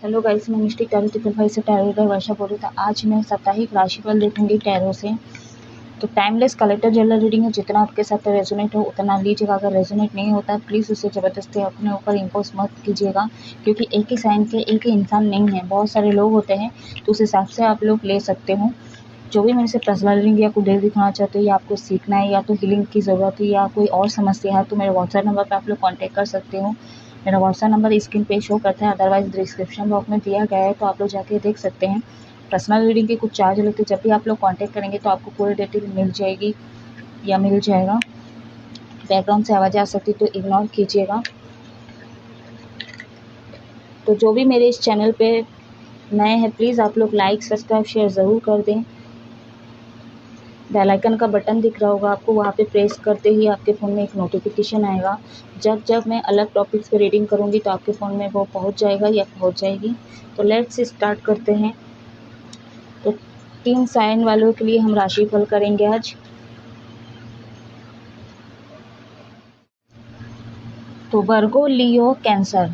Hello guys, मैं mistake tarot triple five से tarot reader वर्षा बोल रही था। आज मैं साप्ताहिक राशिफल देखूंगी टैरो से। तो टाइमलेस कलेक्टर जनरल रीडिंग है, जितना आपके साथ रेजोनेट हो उतना लीजिएगा। अगर रेजोनेट नहीं होता है प्लीज़ उसे ज़बरदस्ती अपने ऊपर इम्पोज मत कीजिएगा, क्योंकि एक ही साइन के एक ही इंसान नहीं है, बहुत सारे लोग होते हैं, तो उस हिसाब से आप लोग ले सकते हो। जो भी मेरे से पर्सनल रीडिंग या कुंडली दिखाना चाहते हो, या आपको सीखना है, या तो हीलिंग की ज़रूरत है, या कोई और समस्या है, तो मेरे व्हाट्सएप नंबर पर आप लोग कॉन्टैक्ट कर सकते हो। मेरा व्हाट्सएप नंबर स्क्रीन पे शो करता है, अदरवाइज़ डिस्क्रिप्शन बॉक्स में दिया गया है, तो आप लोग जाके देख सकते हैं। पर्सनल रीडिंग के कुछ चार्ज लेते हैं, जब भी आप लोग कॉन्टैक्ट करेंगे तो आपको पूरी डिटेल मिल जाएगी या मिल जाएगा। बैकग्राउंड से आवाज़ आ सकती तो इग्नोर कीजिएगा। तो जो भी मेरे इस चैनल पे नए हैं प्लीज़ आप लोग लाइक सब्सक्राइब शेयर ज़रूर कर दें। बेल आइकन का बटन दिख रहा होगा आपको, वहाँ पे प्रेस करते ही आपके फ़ोन में एक नोटिफिकेशन आएगा। जब जब मैं अलग टॉपिक्स पे रीडिंग करूँगी तो आपके फ़ोन में वो पहुँच जाएगा या पहुँच जाएगी। तो लेट्स स्टार्ट करते हैं। तो 3 साइन वालों के लिए हम राशिफल करेंगे आज। तो वर्गो, लियो, कैंसर,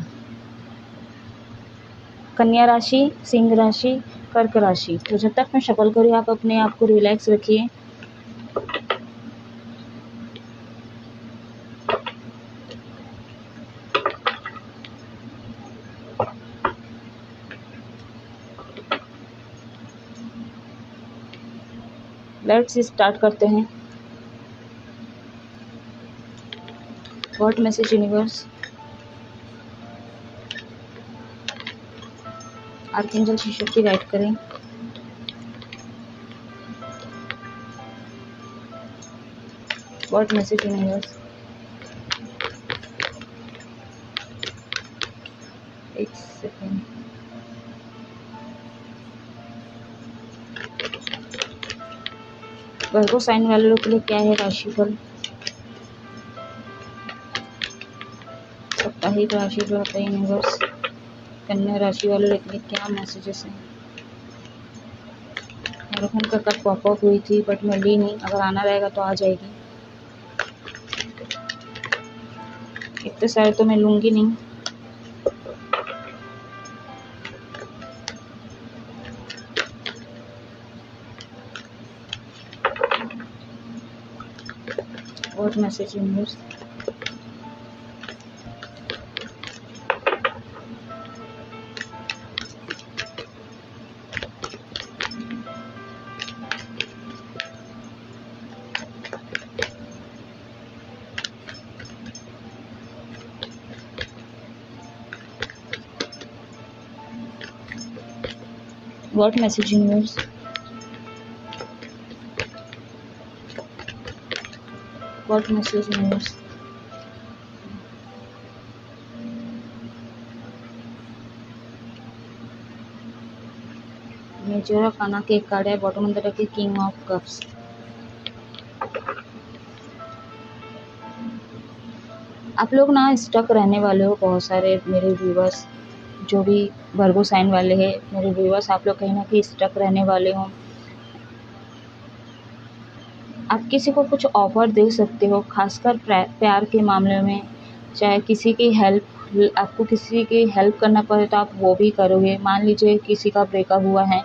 कन्या राशि, सिंह राशि, कर्क राशि। तो जब तक मैं शफल करूँ आप अपने आप को रिलैक्स रखिए। लेट्स स्टार्ट करते हैं। What message universe, archangel Shiva Shakti guide करें। व्हाट मैसेज यूनिवर्स, एक सेकेंड। वर्गो साइन वाले लोग के लिए क्या है राशिफल, साप्ताहिक राशि जो होता है यूनिवर्स। कन्या राशि वाले लोग के लिए क्या मैसेजेस हैं। मैराथन का कब पॉपअप हुई थी बट मैं ली नहीं, अगर आना रहेगा तो आ जाएगी। इतने सारे तो मैं लूँगी नहीं। What message universe, what message universe, what message universe. Measure of आना के एक कार्ड है, बॉटम ऑफ द डेक है किंग ऑफ कप्स। आप लोग ना स्टक रहने वाले हो, बहुत सारे मेरे व्यूवर्स जो भी वर्गो साइन वाले हैं मेरे व्यूवर्स, आप लोग कहीं ना कहीं स्टक रहने वाले हो। आप किसी को कुछ ऑफ़र दे सकते हो, खासकर प्यार के मामले में। चाहे किसी की हेल्प, आपको किसी की हेल्प करना पड़े तो आप वो भी करोगे। मान लीजिए किसी का ब्रेकअप हुआ है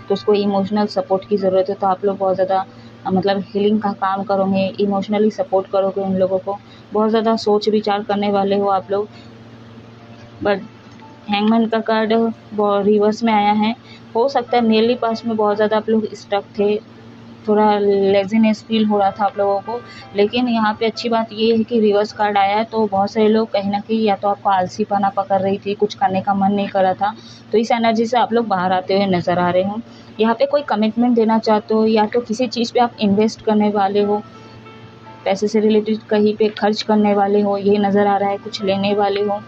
तो उसको इमोशनल सपोर्ट की ज़रूरत है, तो आप लोग बहुत ज़्यादा मतलब हीलिंग का काम करोगे, इमोशनली सपोर्ट करोगे उन लोगों को। बहुत ज़्यादा सोच विचार करने वाले हो आप लोग। बट हैंगमैन का कार्ड रिवर्स में आया है। हो सकता है नियरली पास में बहुत ज़्यादा आप लोग स्टक थे, थोड़ा लेज़ीनेस फील हो रहा था आप लोगों को, लेकिन यहाँ पे अच्छी बात ये है कि रिवर्स कार्ड आया है। तो बहुत सारे लोग कहीं ना कहीं या तो आपको आलसीपना पकड़ रही थी, कुछ करने का मन नहीं कर रहा था, तो इस एनर्जी से आप लोग बाहर आते हुए नज़र आ रहे हो। यहाँ पे कोई कमिटमेंट देना चाहते हो, या तो किसी चीज़ पे आप इन्वेस्ट करने वाले हो, पैसे से रिलेटेड कहीं पे खर्च करने वाले हो, ये नज़र आ रहा है। कुछ लेने वाले हो,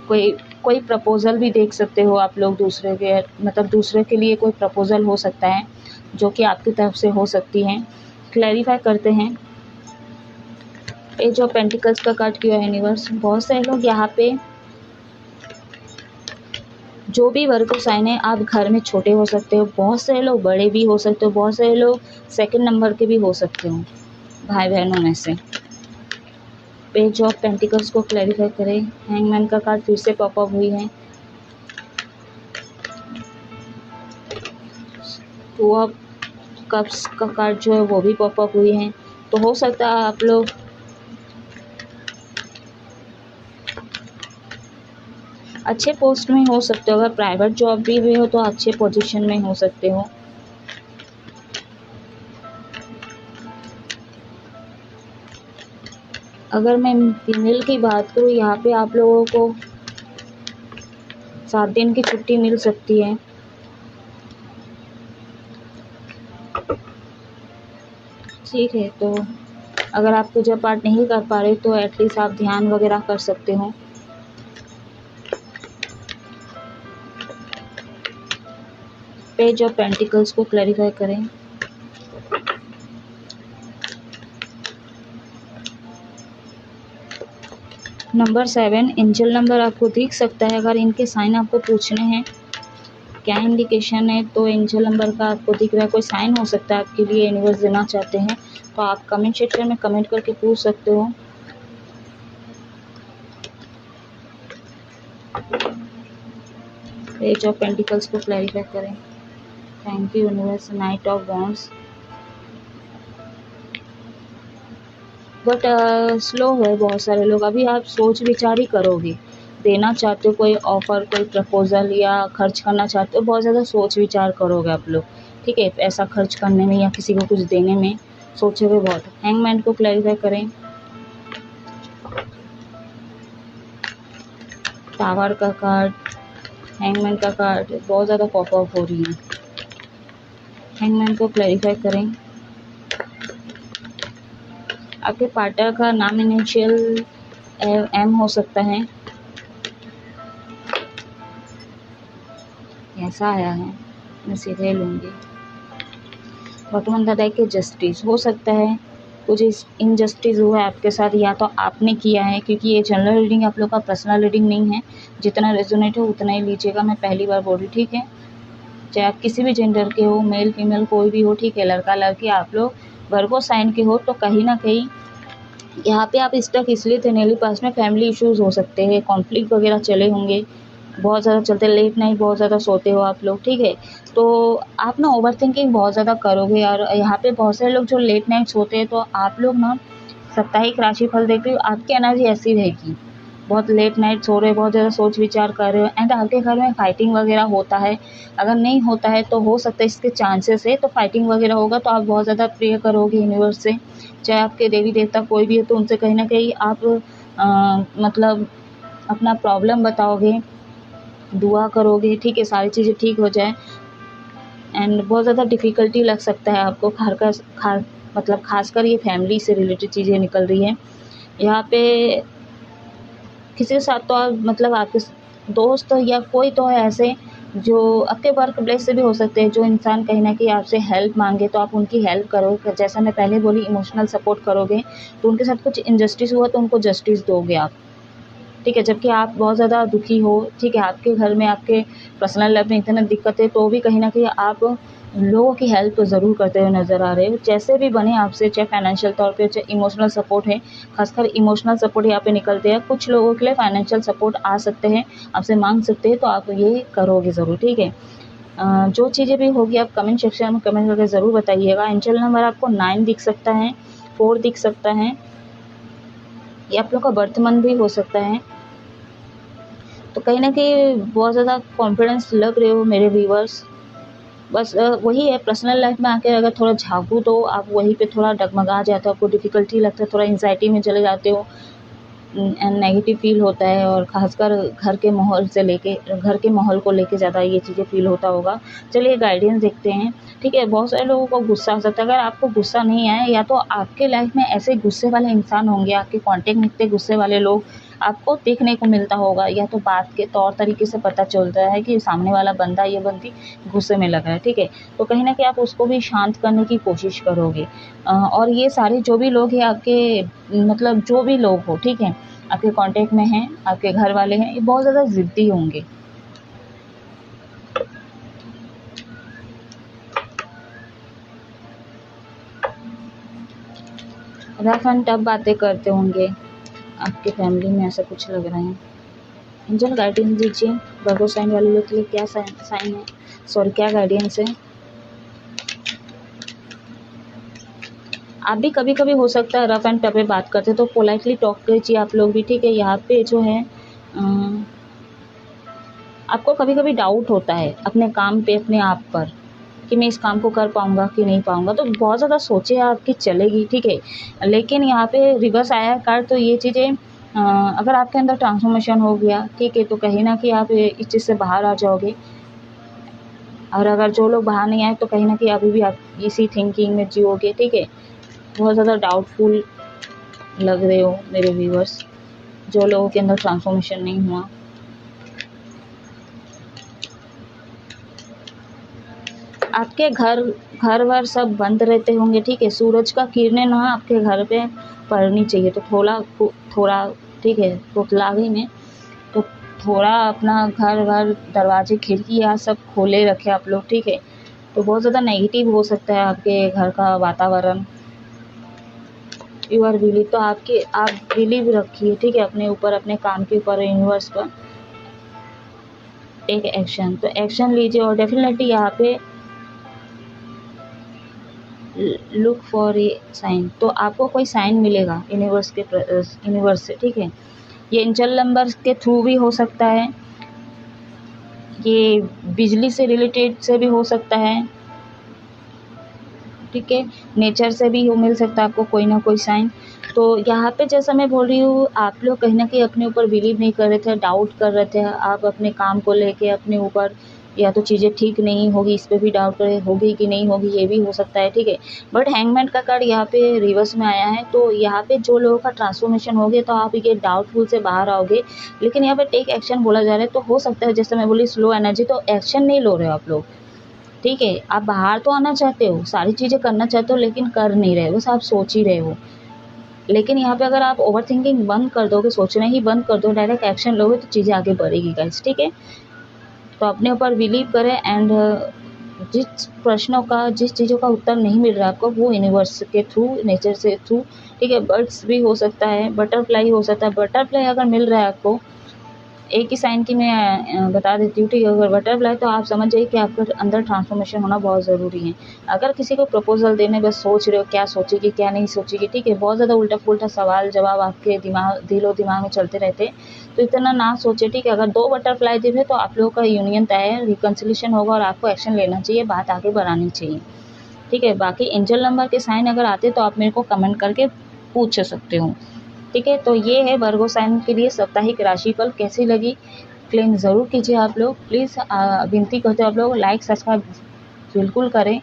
कोई कोई प्रपोज़ल भी देख सकते हो आप लोग दूसरे के, मतलब दूसरे के लिए कोई प्रपोज़ल हो सकता है जो कि आपकी तरफ से हो सकती हैं। क्लैरिफाई करते हैं। पेज ऑफ पेंटिकल्स का कार्ड किया है यूनिवर्स। बहुत सारे लोग यहाँ पे, जो भी वर्गो साइन है, आप घर में छोटे हो सकते हो, बहुत सारे लोग बड़े भी हो सकते हो, बहुत सारे लोग सेकंड नंबर के भी हो सकते हो भाई बहनों में से। पेज ऑफ पेंटिकल्स को क्लैरिफाई करें। हैंगमैन का कार्ड फिर से पॉपअप हुई है। वो अब कप्स का कार्ड जो है वो भी पॉपअप हुई हैं। तो हो सकता है आप लोग अच्छे पोस्ट में हो सकते हो। अगर प्राइवेट जॉब भी हो तो अच्छे पोजीशन में हो सकते हो। अगर मैं फीमेल की बात करूँ, यहाँ पे आप लोगों को 7 दिन की छुट्टी मिल सकती है। ठीक है, तो अगर आप पूजा पाठ नहीं कर पा रहे तो एटलीस्ट आप ध्यान वगैरह कर सकते हो। पेज ऑफ पेंटिकल्स को क्लैरिफाई करें। नंबर 7 एंजल नंबर आपको दिख सकता है। अगर इनके साइन आपको पूछने हैं क्या इंडिकेशन है, तो एंजल नंबर का आपको दिख रहा है। कोई साइन हो सकता है आपके लिए यूनिवर्स देना चाहते हैं, तो आप कमेंट सेक्शन में कमेंट करके पूछ सकते हो। पेज ऑफ पेंटिकल्स को क्लैरिफाई करें। Thank you universe. Night of wands, but slow है बहुत सारे लोग। अभी आप सोच विचार ही करोगे, देना चाहते हो कोई ऑफ़र, कोई प्रपोज़ल या खर्च करना चाहते हो, बहुत ज़्यादा सोच विचार करोगे आप लोग। ठीक है, पैसा खर्च करने में या किसी को कुछ देने में सोचोगे बहुत। हैंगमैन को क्लैरिफाई करें। टावर का कार्ड, हैंगमैन का कार्ड बहुत ज़्यादा पॉपअप हो रही है। हैंगमैन को क्लैरिफाई करें। आपके पार्टनर का नाम इनिशियल एम हो सकता है। ऐसा आया है, मैं सीधे लूँगी। बॉटम ऑफ द डेक के जस्टिस हो सकता है कुछ इनजस्टिस हुआ है आपके साथ, या तो आपने किया है, क्योंकि ये जनरल रीडिंग आप लोग का पर्सनल रीडिंग नहीं है। जितना रेजोनेट हो उतना ही लीजिएगा, मैं पहली बार बोल रही, ठीक है। चाहे आप किसी भी जेंडर के हो, मेल फीमेल कोई भी हो, ठीक है, लड़का लड़की, आप लोग वर्गो साइन के हो, तो कहीं ना कहीं यहाँ पे आप स्टक इसलिए थे। नेली पास में फैमिली इश्यूज़ हो सकते हैं, कॉन्फ्लिक्ट वगैरह चले होंगे, बहुत ज़्यादा चलते, लेट नाइट बहुत ज़्यादा सोते हो आप लोग, ठीक है। तो आप ना ओवर थिंकिंग बहुत ज़्यादा करोगे, और यहाँ पे बहुत सारे लोग जो लेट नाइट सोते हैं, तो आप लोग ना साप्ताहिक राशिफल देख रहे हो, आपकी एनर्जी ऐसी रहेगी, बहुत लेट नाइट सो रहे हो, बहुत ज़्यादा सोच विचार कर रहे हो, एंड आपके घर में फाइटिंग वगैरह होता है। अगर नहीं होता है तो हो सकता है इसके चांसेस है, तो फाइटिंग वगैरह होगा तो आप बहुत ज़्यादा प्रेयर करोगे यूनिवर्स से, चाहे आपके देवी देवता कोई भी हो, तो उनसे कहीं ना कहीं आप मतलब अपना प्रॉब्लम बताओगे, दुआ करोगे, ठीक है, सारी चीज़ें ठीक हो जाए। एंड बहुत ज़्यादा डिफ़िकल्टी लग सकता है आपको, मतलब खासकर ये फैमिली से रिलेटेड चीज़ें निकल रही है यहाँ पे। किसी के साथ तो आप मतलब आपके दोस्त या कोई तो है ऐसे जो आपके वर्क प्लेस से भी हो सकते हैं, जो इंसान कहीं ना कहीं आपसे हेल्प मांगे तो आप उनकी हेल्प करो। जैसा मैं पहले बोली, इमोशनल सपोर्ट करोगे, तो उनके साथ कुछ इनजस्टिस हुआ तो उनको जस्टिस दोगे आप, ठीक है। जबकि आप बहुत ज़्यादा दुखी हो, ठीक है, आपके घर में आपके पर्सनल लाइफ में इतना दिक्कत है, तो भी कहीं ना कहीं आप लोगों की हेल्प ज़रूर करते हुए नज़र आ रहे हो, जैसे भी बने आपसे, चाहे फाइनेंशियल तौर पे, चाहे इमोशनल सपोर्ट है। खासकर इमोशनल सपोर्ट यहाँ पे निकलते हैं। कुछ लोगों के लिए फाइनेंशियल सपोर्ट आ सकते हैं, आपसे मांग सकते हैं, तो आप ये करोगे ज़रूर, ठीक है। जो चीज़ें भी होगी आप कमेंट सेक्शन में कमेंट करके ज़रूर बताइएगा। एंजल नंबर आपको 9 दिख सकता है, 4 दिख सकता है, ये आप लोग का बर्थ मंथ भी हो सकता है। तो कहीं ना कहीं बहुत ज़्यादा कॉन्फिडेंस लग रहे हो मेरे व्यूवर्स। बस वही है, पर्सनल लाइफ में आके अगर थोड़ा झाँकू तो आप वहीं पे थोड़ा डगमगा जाते हो, आपको डिफ़िकल्टी लगता है, थोड़ा एंग्जाइटी में चले जाते हो, एंड नेगेटिव फील होता है। और ख़ासकर घर के माहौल से लेके, घर के माहौल को लेके ज़्यादा ये चीज़ें फील होता होगा। चलिए गाइडेंस देखते हैं, ठीक है। बहुत सारे लोगों को गुस्सा आ सकता है। अगर आपको गुस्सा नहीं आया, या तो आपके लाइफ में ऐसे गुस्से वाले इंसान होंगे, आपके कॉन्टेक्ट में इतने गुस्से वाले लोग आपको देखने को मिलता होगा, या तो बात के तौर तरीके से पता चलता है कि सामने वाला बंदा या बंदी गुस्से में लगा है, ठीक है। तो कहीं ना कहीं आप उसको भी शांत करने की कोशिश करोगे। और ये सारे जो भी लोग हैं आपके, मतलब जो भी लोग हो, ठीक है, आपके कांटेक्ट में हैं, आपके घर वाले हैं, ये बहुत ज़्यादा ज़िद्दी होंगे। रफ एंड टफ बातें करते होंगे आपके फैमिली में, ऐसा कुछ लग रहा है। एंजल गाइडेंस दीजिए वर्गो साइन वाले लोग के लिए क्या साइन है, सॉरी क्या गाइडेंस है। आप भी कभी कभी हो सकता है रफ एंड टफ में बात करते तो पोलाइटली टॉक कीजिए आप लोग भी, ठीक है। यहाँ पे जो है आपको कभी कभी डाउट होता है अपने काम पे, अपने आप पर, कि मैं इस काम को कर पाऊँगा कि नहीं पाऊँगा, तो बहुत ज़्यादा सोचे आपकी चलेगी, ठीक है। लेकिन यहाँ पे रिवर्स आया है कार्ड, तो ये चीज़ें अगर आपके अंदर ट्रांसफॉर्मेशन हो गया, ठीक है, तो कहीं ना कहीं आप इस चीज़ से बाहर आ जाओगे। और अगर जो लोग बाहर नहीं आए तो कहीं ना कहीं अभी भी आप इसी थिंकिंग में जियोगे, ठीक है। बहुत ज़्यादा डाउटफुल लग रहे हो मेरे व्यूअर्स, जो लोगों के अंदर ट्रांसफॉर्मेशन नहीं हुआ। आपके घर वर सब बंद रहते होंगे, ठीक है। सूरज का किरणें ना आपके घर पे पड़नी चाहिए, तो थोड़ा ठीक है, पुतलागी में तो थोड़ा अपना घर वर दरवाजे खिड़की या सब खोले रखे आप लोग, ठीक है। तो बहुत ज़्यादा नेगेटिव हो सकता है आपके घर का वातावरण। यू आर बिलीव, तो आप बिलीव रखिए, ठीक है, अपने ऊपर, अपने काम के ऊपर, यूनिवर्स पर। टेक एक्शन, तो एक्शन लीजिए। और डेफिनेटली यहाँ पे लुक फॉर ए साइन, तो आपको कोई साइन मिलेगा यूनिवर्स से, ठीक है। ये एंजल नंबर्स के थ्रू भी हो सकता है, ये बिजली से रिलेटेड से भी हो सकता है, ठीक है। नेचर से भी मिल सकता है आपको कोई ना कोई साइन। तो यहाँ पे जैसा मैं बोल रही हूँ, आप लोग कहीं ना कहीं अपने ऊपर बिलीव नहीं कर रहे थे, डाउट कर रहे थे आप अपने काम को लेके अपने ऊपर, या तो चीज़ें ठीक नहीं होगी, इस पर भी डाउट कर रहे, होगी कि नहीं होगी, ये भी हो सकता है, ठीक है। बट हैंगमैन का कार्ड यहाँ पे रिवर्स में आया है, तो यहाँ पे जो लोगों का ट्रांसफॉर्मेशन हो गया तो आप ये डाउटफुल से बाहर आओगे। लेकिन यहाँ पे टेक एक्शन बोला जा रहा है, तो हो सकता है जैसे मैं बोली स्लो एनर्जी, तो एक्शन नहीं लो रहे हो आप लोग, ठीक है। आप बाहर तो आना चाहते हो, सारी चीज़ें करना चाहते हो, लेकिन कर नहीं रहे, बस आप सोच ही रहे हो। लेकिन यहाँ पे अगर आप ओवर थिंकिंग बंद कर दोगे, सोचना ही बंद कर दो, डायरेक्ट एक्शन लोगे, तो चीज़ें आगे बढ़ेगी गाइस, ठीक है। तो अपने ऊपर बिलीव करें। एंड जिस प्रश्नों का, जिस चीज़ों का उत्तर नहीं मिल रहा आपको, वो यूनिवर्स के थ्रू, नेचर से थ्रू, ठीक है। बर्ड्स भी हो सकता है, बटरफ्लाई हो सकता है। बटरफ्लाई अगर मिल रहा है आपको, एक ही साइन की मैं बता देती हूँ, ठीक है। अगर बटरफ्लाई, तो आप समझ जाइए कि आपके अंदर ट्रांसफॉर्मेशन होना बहुत ज़रूरी है। अगर किसी को प्रपोजल देने बस सोच रहे हो क्या सोचेगी क्या नहीं सोचेगी, ठीक है, बहुत ज़्यादा उल्टा पुल्टा सवाल जवाब आपके दिलो दिमाग में चलते रहते, तो इतना ना सोचे, ठीक है। अगर 2 बटरफ्लाई दिखे तो आप लोगों का यूनियन तय है, रिकन्सिलेशन होगा और आपको एक्शन लेना चाहिए, बात आगे बढ़ानी चाहिए, ठीक है। बाकी एंजल नंबर के साइन अगर आते तो आप मेरे को कमेंट करके पूछ सकते हो, ठीक है। तो ये है वर्गो साइन के लिए साप्ताहिक राशिफल। कैसी लगी क्लेम ज़रूर कीजिए आप लोग, प्लीज़ विनती करते हो आप लोग, लाइक सब्सक्राइब बिल्कुल करें,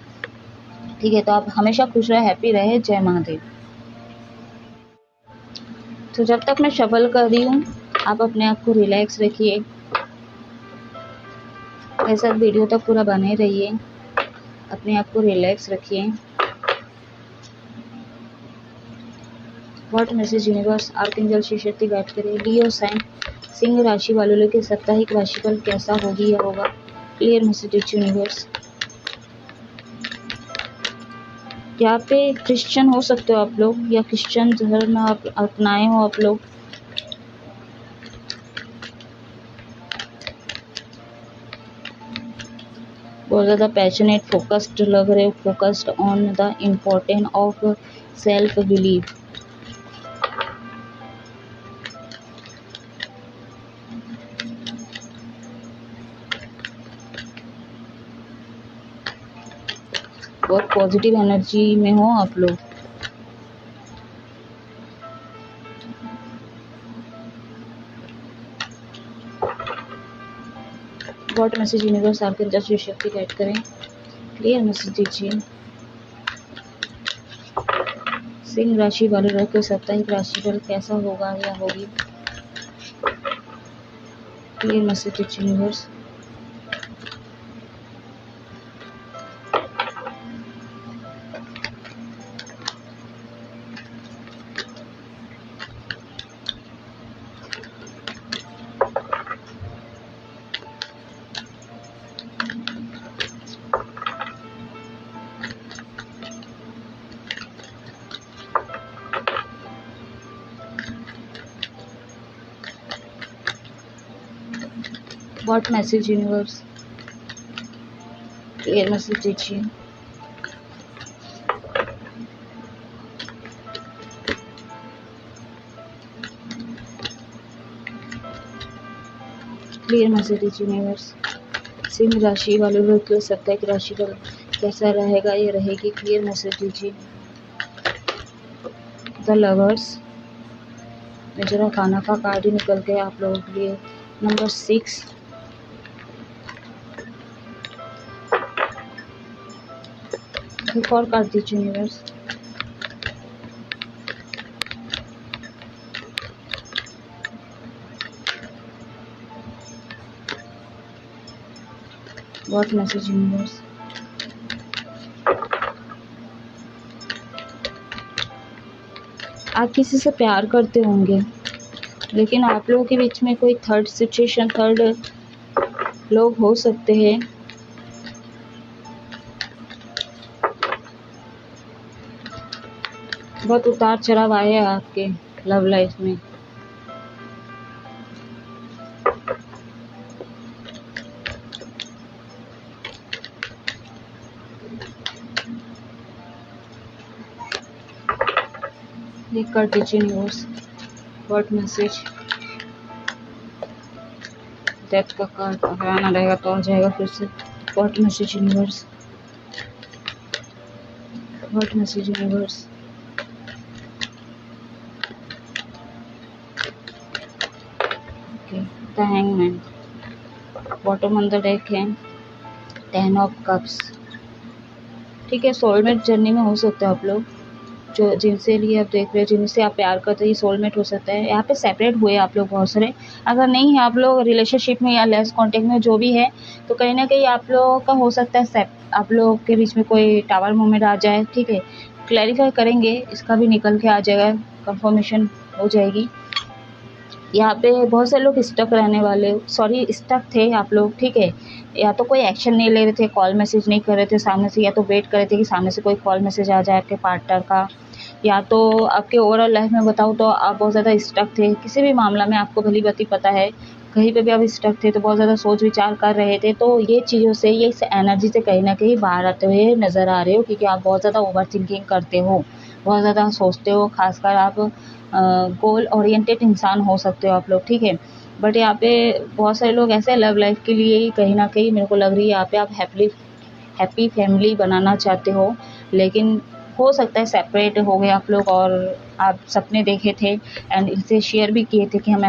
ठीक है। तो आप हमेशा खुश रहे, हैप्पी रहे। जय महादेव। तो जब तक मैं शफल कर रही हूँ, आप अपने आप को रिलैक्स रखिए, ऐसा वीडियो तक पूरा बने रहिए, अपने आप को रिलैक्स रखिए। What message universe archangel Shri Shakti guide करे। लियो साइन सिंह राशि वालों के साप्ताहिक राशिफल कैसा होगी या होगा। Clear message universe. यहाँ पे क्रिश्चियन हो सकते हो आप लोग, या क्रिश्चियन धर्म आप अपनाए हो आप लोग। बहुत ज़्यादा पैशनेट, फोकस्ड लग रहे हो, focused on the importance of self believe. बहुत पॉजिटिव एनर्जी में हो आप लोग। What message universe archangel Shri Shakti guide करें। क्लियर मैसेज दीजिए। सिंह राशि वाले लोग के साप्ताहिक राशिफल कैसा होगा या होगी। क्लियर मैसेज दीजिए universe. What message universe clear message दीजिए। Clear message universe. सिंह राशि वाले लोग के 27 राशि का कैसा रहेगा, ये रहेगी। क्लियर मैसेज दीजिए। द लवर्स, जरा खाना का कार्ड ही निकल के आप लोगों के लिए। नंबर 6, एक और कार्ड दीजिए यूनिवर्स। What message universe. आप किसी से प्यार करते होंगे, लेकिन आप लोगों के बीच में कोई थर्ड सिचुएशन, थर्ड लोग हो सकते हैं। बहुत उतार चढ़ाव आए हैं आपके लव लाइफ में। ये कर दीजिए न्यूज़। What message. डेथ का कार्ड अगर आना रहेगा तो आ जाएगा फिर से। What message universe. What message universe. Okay, the hangman. Bottom on the deck है 10 ऑफ कप्स। ठीक है, सोलमेट जर्नी में हो सकते हैं आप लोग, जो जिनसे लिए आप देख रहे हो, जिनसे आप प्यार करते हो, ये सोलमेट हो सकता है। यहाँ पे सेपरेट हुए आप लोग बहुत सारे। अगर नहीं है आप लोग रिलेशनशिप में या लेस कांटेक्ट में जो भी है, तो कहीं ना कहीं आप लोगों का हो सकता है आप लोगों के बीच में कोई टावर मोमेंट आ जाए। ठीक है, क्लैरिफाई करेंगे, इसका भी निकल के आ जाएगा, कंफर्मेशन हो जाएगी। यहाँ पे बहुत सारे लोग स्टक रहने वाले, सॉरी स्टक थे आप लोग। ठीक है, या तो कोई एक्शन नहीं ले रहे थे, कॉल मैसेज नहीं कर रहे थे सामने से, या तो वेट कर रहे थे कि सामने से कोई कॉल मैसेज आ जाए आपके पार्टनर का, या तो आपके ओवरऑल लाइफ में बताऊँ तो आप बहुत ज़्यादा स्टक थे किसी भी मामला में। आपको भली भांति पता है, कहीं पे भी आप स्टक थे तो बहुत ज़्यादा सोच विचार कर रहे थे। तो ये चीज़ों से, ये इस एनर्जी से कहीं ना कहीं बाहर आते हुए नज़र आ रहे हो, क्योंकि आप बहुत ज़्यादा ओवर थिंकिंग करते हो, बहुत ज़्यादा सोचते हो। खासकर आप गोल ओरिएंटेड इंसान हो सकते हो आप लोग। ठीक है, बट यहाँ पे बहुत सारे लोग ऐसे लव लाइफ के लिए ही कहीं ना कहीं मेरे को लग रही है यहाँ पे आप हैप्पी फैमिली बनाना चाहते हो, लेकिन हो सकता है सेपरेट हो गए आप लोग, और आप सपने देखे थे एंड इनसे शेयर भी किए थे कि हम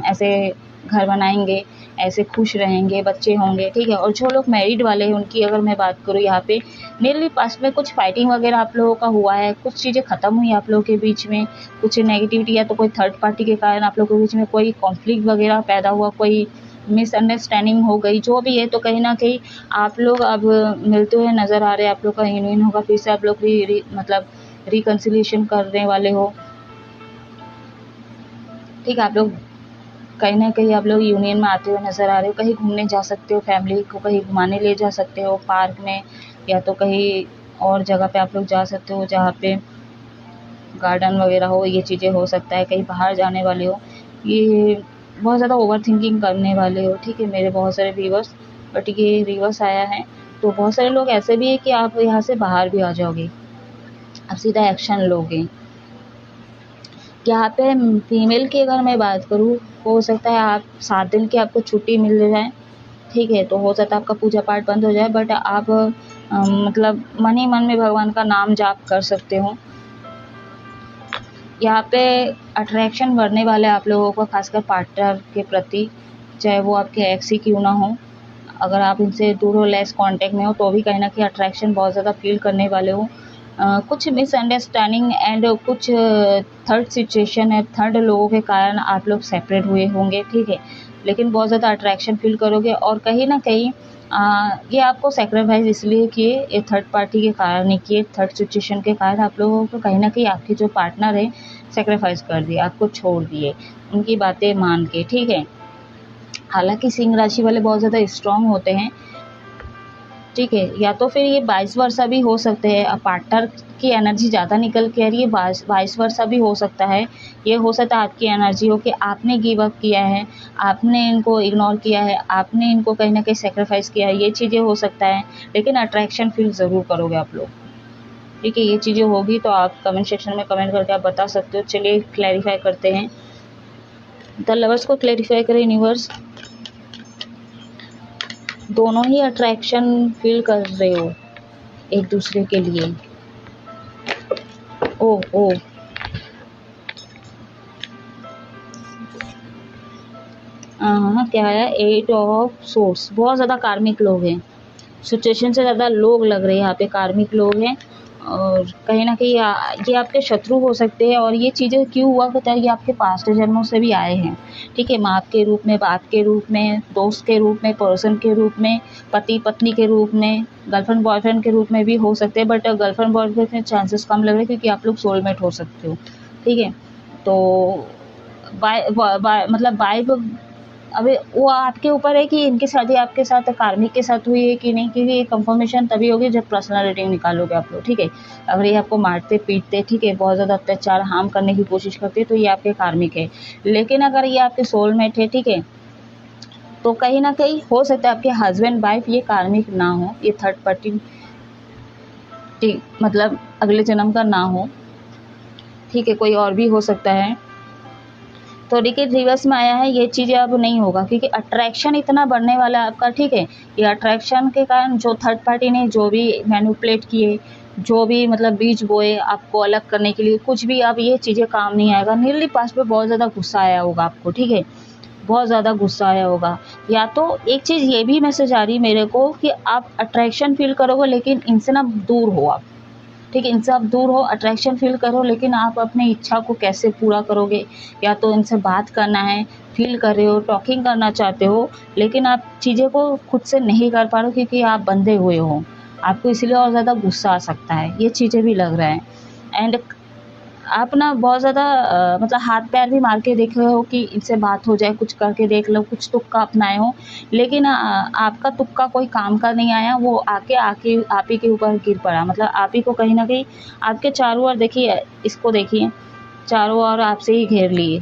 ऐसे घर बनाएंगे, ऐसे खुश रहेंगे, बच्चे होंगे। ठीक है, और जो लोग मैरिड वाले हैं उनकी अगर मैं बात करूँ, यहाँ पे मेरे पास्ट में कुछ फाइटिंग वगैरह आप लोगों का हुआ है, कुछ चीज़ें ख़त्म हुई आप लोगों के बीच में, कुछ नेगेटिविटी या तो कोई थर्ड पार्टी के कारण आप लोगों के बीच में कोई कॉन्फ्लिक्ट वगैरह पैदा हुआ, कोई मिसअंडरस्टैंडिंग हो गई, जो भी है। तो कहीं ना कहीं आप लोग अब मिलते हुए नज़र आ रहे हैं, आप लोग का यूनियन होगा फिर से, आप लोग भी मतलब रिकन्सिलिएशन करने वाले हो। ठीक है, आप लोग कहीं ना कहीं आप लोग यूनियन में आते हुए नज़र आ रहे हो। कहीं घूमने जा सकते हो, फैमिली को कहीं घुमाने ले जा सकते हो पार्क में, या तो कहीं और जगह पे आप लोग जा सकते हो जहाँ पे गार्डन वगैरह हो, ये चीज़ें हो सकता है। कहीं बाहर जाने वाले हो, ये बहुत ज़्यादा ओवर थिंकिंग करने वाले हो। ठीक है, मेरे बहुत सारे व्यूअर्स, बट ये रिवर्स आया है, तो बहुत सारे लोग ऐसे भी है कि आप यहाँ से बाहर भी आ जाओगे, आप सीधा एक्शन लोगे। यहाँ पे फीमेल की अगर मैं बात करूँ, हो सकता है आप 7 दिन की आपको छुट्टी मिल जाए। ठीक है, तो हो सकता है आपका पूजा पाठ बंद हो जाए, बट आप मतलब मन ही मन में भगवान का नाम जाप कर सकते हो। यहाँ पे अट्रैक्शन बढ़ने वाले आप लोगों को, खासकर पार्टनर के प्रति, चाहे वो आपके एक्स ही क्यों ना हो। अगर आप इनसे दूर हो, लेस कांटेक्ट में हो, तो भी कहीं ना कहीं अट्रैक्शन बहुत ज़्यादा फील करने वाले हो। कुछ मिसअंडरस्टैंडिंग एंड कुछ थर्ड सिचुएशन है, थर्ड लोगों के कारण आप लोग सेपरेट हुए होंगे। ठीक है, लेकिन बहुत ज़्यादा अट्रैक्शन फील करोगे, और कहीं ना कहीं ये आपको सेक्रीफाइस इसलिए किए, ये थर्ड पार्टी के कारण नहीं किए, थर्ड सिचुएशन के कारण आप लोगों को कहीं ना कहीं आपके जो पार्टनर है सेक्रीफाइस कर दिए, आपको छोड़ दिए उनकी बातें मान के। ठीक है, हालांकि सिंह राशि वाले बहुत ज़्यादा स्ट्रांग होते हैं। ठीक है, या तो फिर ये 22 वर्षा भी हो सकते हैं, पार्टनर की एनर्जी ज़्यादा निकल के आ रही है, 22 वर्षा भी हो सकता है। ये हो सकता है आपकी एनर्जी हो कि आपने गिव अप किया है, आपने इनको इग्नोर किया है, आपने इनको कहीं ना कहीं सेक्रीफाइस किया है, ये चीज़ें हो सकता है। लेकिन अट्रैक्शन फील ज़रूर करोगे आप लोग। ठीक है, ये चीज़ें होगी तो आप कमेंट सेक्शन में कमेंट करके आप बता सकते हो। चलिए क्लैरिफाई करते हैं, द लवर्स को क्लैरिफाई करें यूनिवर्स। दोनों ही अट्रैक्शन फील कर रहे हो एक दूसरे के लिए। ओ ओ क्या है, 8 ऑफ सोर्स, बहुत ज़्यादा कार्मिक लोग हैं, सिचुएशन से ज़्यादा लोग लग रहे हैं यहाँ पे, कार्मिक लोग हैं। और कहीं ना कहीं ये आपके शत्रु हो सकते हैं। और ये चीज़ें क्यों हुआ करता है, ये आपके पास्ट जन्मों से भी आए हैं, ठीक है। माँ के रूप में, बाप के रूप में, दोस्त के रूप में, पर्सन के रूप में, पति पत्नी के रूप में, गर्लफ्रेंड बॉयफ्रेंड के रूप में भी हो सकते हैं। बट गर्लफ्रेंड बॉयफ्रेंड में चांसेस कम लग रहे हैं क्योंकि आप लोग सोलमेट हो सकते हो, ठीक है। तो मतलब वाइब, अब वो आपके ऊपर है कि इनकी शादी आपके साथ कार्मिक के साथ हुई है कि नहीं, क्योंकि ये कंफर्मेशन तभी होगी जब पर्सनल रेटिंग निकालोगे आप लोग, ठीक है। अगर ये आपको मारते पीटते, ठीक है, बहुत ज़्यादा अत्याचार हार्म करने की कोशिश करते तो ये आपके कार्मिक है। लेकिन अगर ये आपके सोलमेट है, ठीक है, तो कहीं ना कहीं हो सकता है आपके हस्बैंड वाइफ ये कार्मिक ना हो, ये थर्ड पार्टी, मतलब अगले जन्म का ना हो, ठीक है, कोई और भी हो सकता है। तो देखिए रिवर्स में आया है, ये चीज़ें अब नहीं होगा क्योंकि अट्रैक्शन इतना बढ़ने वाला है आपका, ठीक है। ये अट्रैक्शन के कारण जो थर्ड पार्टी ने जो भी मैनिपुलेट किए, जो भी मतलब बीज बोए आपको अलग करने के लिए, कुछ भी, अब ये चीज़ें काम नहीं आएगा। नियरली पास्ट पे बहुत ज़्यादा गुस्सा आया होगा आपको, ठीक है, बहुत ज़्यादा गुस्सा आया होगा। या तो एक चीज़ ये भी मैसेज आ रही मेरे को कि आप अट्रैक्शन फील करोगे लेकिन इनसे ना दूर हो आप, ठीक है, इनसे आप दूर हो, अट्रैक्शन फील करो, लेकिन आप अपनी इच्छा को कैसे पूरा करोगे। या तो इनसे बात करना है, फील कर रहे हो, टॉकिंग करना चाहते हो, लेकिन आप चीज़ें को खुद से नहीं कर पा रहे हो क्योंकि आप बंधे हुए हो, आपको इसलिए और ज़्यादा गुस्सा आ सकता है, ये चीज़ें भी लग रहा है। एंड आप ना बहुत ज़्यादा मतलब हाथ पैर भी मार के देख रहे हो कि इनसे बात हो जाए, कुछ करके देख लो, कुछ तुक्का अपनाए हो, लेकिन आपका तुक्का कोई काम का नहीं आया, वो आके आके आप ही के ऊपर गिर पड़ा। मतलब आप ही को कहीं ना कहीं आपके चारों ओर, देखिए इसको देखिए, चारों ओर आपसे ही घेर लिए,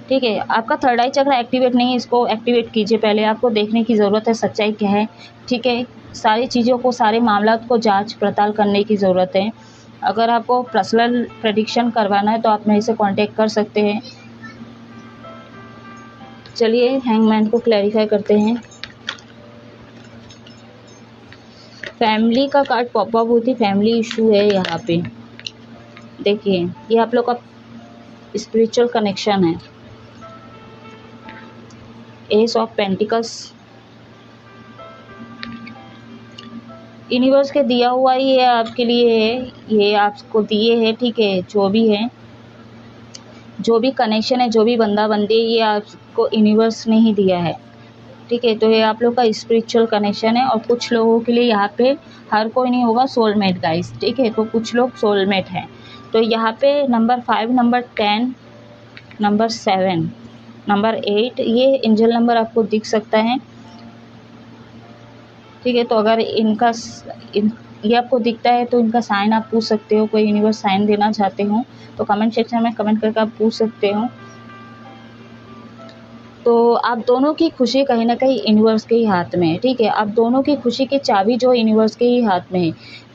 ठीक है। आपका थर्ड आई चक्र एक्टिवेट नहीं है, इसको एक्टिवेट कीजिए पहले, आपको देखने की ज़रूरत है सच्चाई क्या है, ठीक है। सारी चीज़ों को, सारे मामला को जांच पड़ताल करने की ज़रूरत है। अगर आपको पर्सनल प्रेडिक्शन करवाना है तो आप मेरे से कांटेक्ट कर सकते हैं। चलिए हैंगमैन को क्लैरिफाई करते हैं। फैमिली का कार्ड पॉपअप होती, फैमिली इशू है यहाँ पे, देखिए ये आप लोग का स्पिरिचुअल कनेक्शन है। एस ऑफ पेंटिकल्स, यूनिवर्स के दिया हुआ ये आपके लिए है, ये आपको दिए है, ठीक है। जो भी है, जो भी कनेक्शन है, जो भी बंदा बंदी, ये आपको यूनिवर्स ने ही दिया है, ठीक है। तो ये आप लोग का स्पिरिचुअल कनेक्शन है। और कुछ लोगों के लिए यहाँ पे, हर कोई नहीं होगा सोलमेट गाइस, ठीक है, तो कुछ लोग सोलमेट हैं। तो यहाँ पे नंबर 5, नंबर 10, नंबर 7, नंबर 8, ये एंजल नंबर आपको दिख सकता है, ठीक है। तो अगर ये आपको दिखता है तो इनका साइन आप पूछ सकते हो, कोई यूनिवर्स साइन देना चाहते हो तो कमेंट सेक्शन में कमेंट करके आप पूछ सकते हो। तो आप दोनों की खुशी कहीं ना कहीं यूनिवर्स के ही हाथ में है, ठीक है। आप दोनों की खुशी की चाबी जो यूनिवर्स के ही हाथ में है।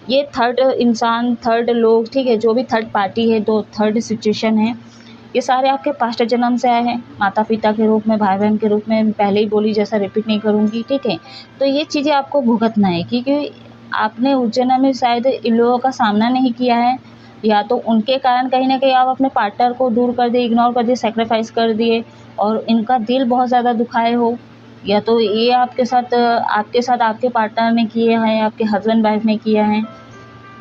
ये थर्ड इंसान, थर्ड लोग, ठीक है, जो भी थर्ड पार्टी है, दो थर्ड सिचुएशन है, ये सारे आपके पास्ट जन्म से आए हैं, माता पिता के रूप में, भाई बहन के रूप में, पहले ही बोली जैसा रिपीट नहीं करूँगी, ठीक है। तो ये चीज़ें आपको भुगतना है क्योंकि आपने उस जन्म में शायद इन लोगों का सामना नहीं किया है, या तो उनके कारण कहीं ना कहीं आप अपने पार्टनर को दूर कर दिए, इग्नोर कर दिए, सेक्रीफाइस कर दिए और इनका दिल बहुत ज़्यादा दुखाए हो। या तो ये आपके साथ आपके पार्टनर ने किए हैं, आपके हस्बैंड वाइफ ने किया है,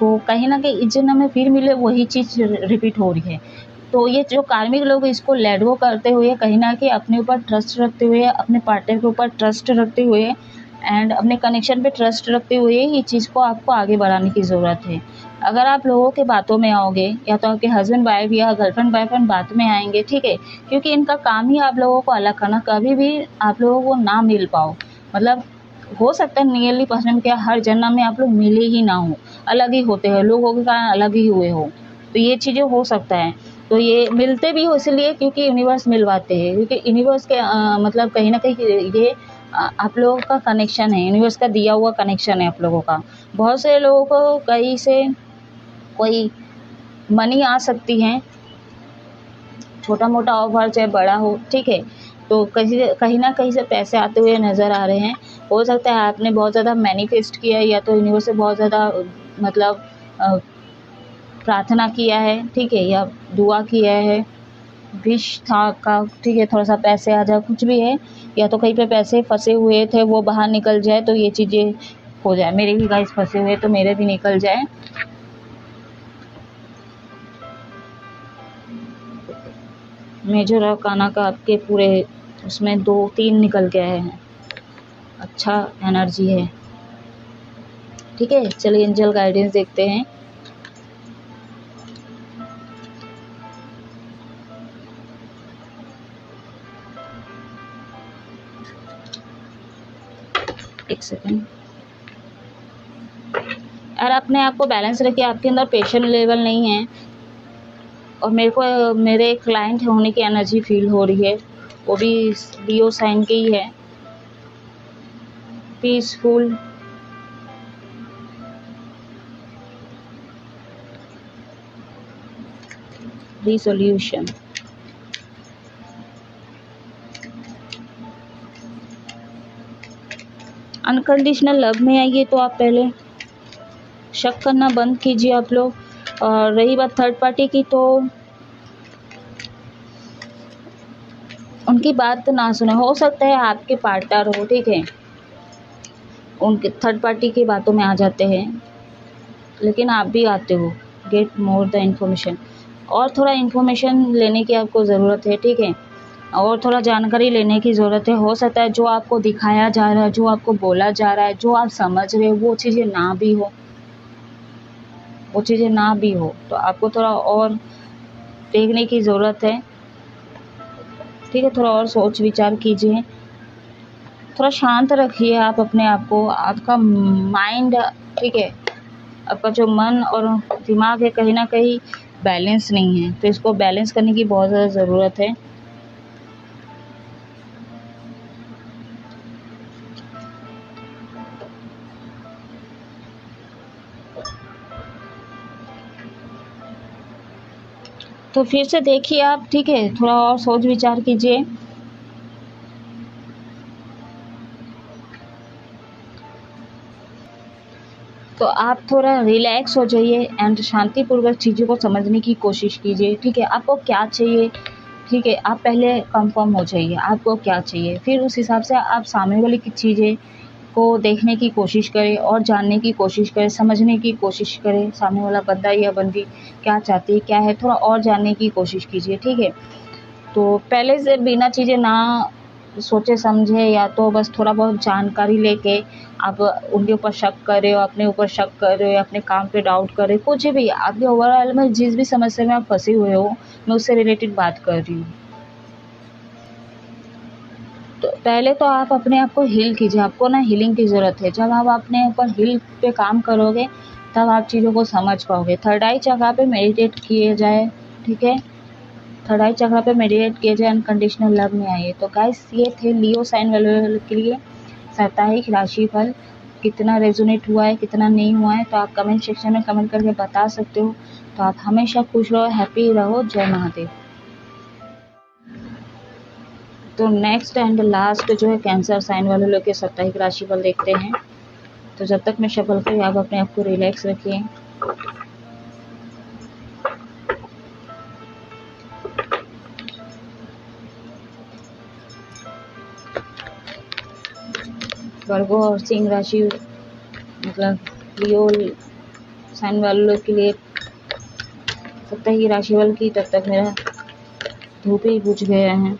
तो कहीं ना कहीं इस जन्म में फिर मिले वही चीज़ रिपीट हो रही है। तो ये जो कार्मिक लोग इसको लेट गो करते हुए, कहीं ना कहीं अपने ऊपर ट्रस्ट रखते हुए, अपने पार्टनर के ऊपर ट्रस्ट रखते हुए एंड अपने कनेक्शन पे ट्रस्ट रखते हुए ये चीज़ को आपको आगे बढ़ाने की ज़रूरत है। अगर आप लोगों के बातों में आओगे, या तो आपके हस्बैंड वाइफ या गर्लफ्रेंड बॉयफ्रेंड बात में आएंगे, ठीक है, क्योंकि इनका काम ही आप लोगों को अलग करना, कभी भी आप लोगों को ना मिल पाओ। मतलब हो सकता है नियरली पर्सन क्या हर जन्म में आप लोग मिले ही ना हो, अलग ही होते हैं, लोगों के कारण अलग ही हुए हो, तो ये चीज़ें हो सकता है। तो ये मिलते भी हो इसलिए क्योंकि यूनिवर्स मिलवाते हैं, क्योंकि यूनिवर्स के मतलब कहीं ना कहीं ये आप लोगों का कनेक्शन है, यूनिवर्स का दिया हुआ कनेक्शन है आप लोगों का। बहुत से लोगों को कहीं से कोई मनी आ सकती है, छोटा मोटा ऑफर चाहे बड़ा हो, ठीक है, तो कहीं कहीं ना कहीं से पैसे आते हुए नज़र आ रहे हैं। हो सकता है आपने बहुत ज़्यादा मैनिफेस्ट किया है, या तो यूनिवर्स से बहुत ज़्यादा मतलब प्रार्थना किया है, ठीक है, या दुआ किया है, विश था का, ठीक है, थोड़ा सा पैसे आ जाए, कुछ भी है, या तो कहीं पे पैसे फंसे हुए थे वो बाहर निकल जाए, तो ये चीज़ें हो जाए। मेरे भी गाइस फंसे हुए तो मेरे भी निकल जाए। मेजर अरकाना का आपके पूरे उसमें 2-3 निकल गए हैं, अच्छा एनर्जी है, ठीक है। चलिए एंजल गाइडेंस देखते हैं। एक सेकेंड। यार अपने आप को बैलेंस रखिए, आपके अंदर पेशेंट लेवल नहीं है, और मेरे एक क्लाइंट होने की एनर्जी फील हो रही है, वो भी लियो साइन की ही है। पीसफुल, रिसोल्यूशन, अनकंडीशनल लव में आइए। तो आप पहले शक करना बंद कीजिए आप लोग। और रही बात थर्ड पार्टी की, तो उनकी बात ना सुने। हो सकता है आपके पार्टनर हो, ठीक है, उनके थर्ड पार्टी की बातों में आ जाते हैं, लेकिन आप भी आते हो। गेट मोर द इन्फॉर्मेशन, और थोड़ा इन्फॉर्मेशन लेने की आपको ज़रूरत है, ठीक है, और थोड़ा जानकारी लेने की ज़रूरत है। हो सकता है जो आपको दिखाया जा रहा है, जो आपको बोला जा रहा है, जो आप समझ रहे हो, वो चीज़ें ना भी हो, वो चीज़ें ना भी हो, तो आपको थोड़ा और देखने की ज़रूरत है, ठीक है। थोड़ा और सोच विचार कीजिए, थोड़ा शांत रखिए आप अपने आप को, आपका माइंड, ठीक है, आपका जो मन और दिमाग है कहीं ना कहीं बैलेंस नहीं है, तो इसको बैलेंस करने की बहुत ज़्यादा ज़रूरत है। तो फिर से देखिए आप, ठीक है, थोड़ा और सोच विचार कीजिए। तो आप थोड़ा रिलैक्स हो जाइए एंड शांतिपूर्वक चीज़ों को समझने की कोशिश कीजिए, ठीक है। आपको क्या चाहिए, ठीक है, आप पहले कंफर्म हो जाइए आपको क्या चाहिए, फिर उस हिसाब से आप सामने वाली की चीज़ें को देखने की कोशिश करें और जानने की कोशिश करें, समझने की कोशिश करें, सामने वाला बंदा या बंदी क्या चाहती है, क्या है, थोड़ा और जानने की कोशिश कीजिए, ठीक है। तो पहले से बिना चीज़ें ना सोचे समझे, या तो बस थोड़ा बहुत जानकारी लेके आप उनके ऊपर शक कर रहे हो, अपने ऊपर शक कर रहे हो, अपने काम पे डाउट कर रहे हो, कुछ भी आपके ओवरऑल में जिस भी समस्या में आप फंसे हुए हो, मैं उससे रिलेटेड बात कर रही हूँ। तो पहले तो आप अपने आप को हील कीजिए, आपको ना हीलिंग की ज़रूरत है। जब आप अपने ऊपर हील पे काम करोगे तब आप चीज़ों को समझ पाओगे। थर्ड आई चक्र पे मेडिटेट किए जाए, ठीक है, थर्ड आई चक्र पे मेडिटेट किए जाए, अनकंडीशनल लव में आइए। तो गाइस ये थे लियो साइन वाले के लिए साप्ताहिक राशिफल। कितना रेजोनेट हुआ है, कितना नहीं हुआ है, तो आप कमेंट सेक्शन में कमेंट करके बता सकते हो। तो आप हमेशा खुश रहो, हैप्पी रहो, जय महादेव। तो नेक्स्ट एंड लास्ट जो है कैंसर साइन वाले लोग के साप्ताहिक राशिफल देखते हैं। तो जब तक मैं शफल करूँ आप अपने आप को रिलैक्स रखिए। वर्गो और सिंह राशि मतलब लियो साइन वाले लोग के लिए साप्ताहिक राशिफल की, तब तक मेरा धूप ही बुझ गया है।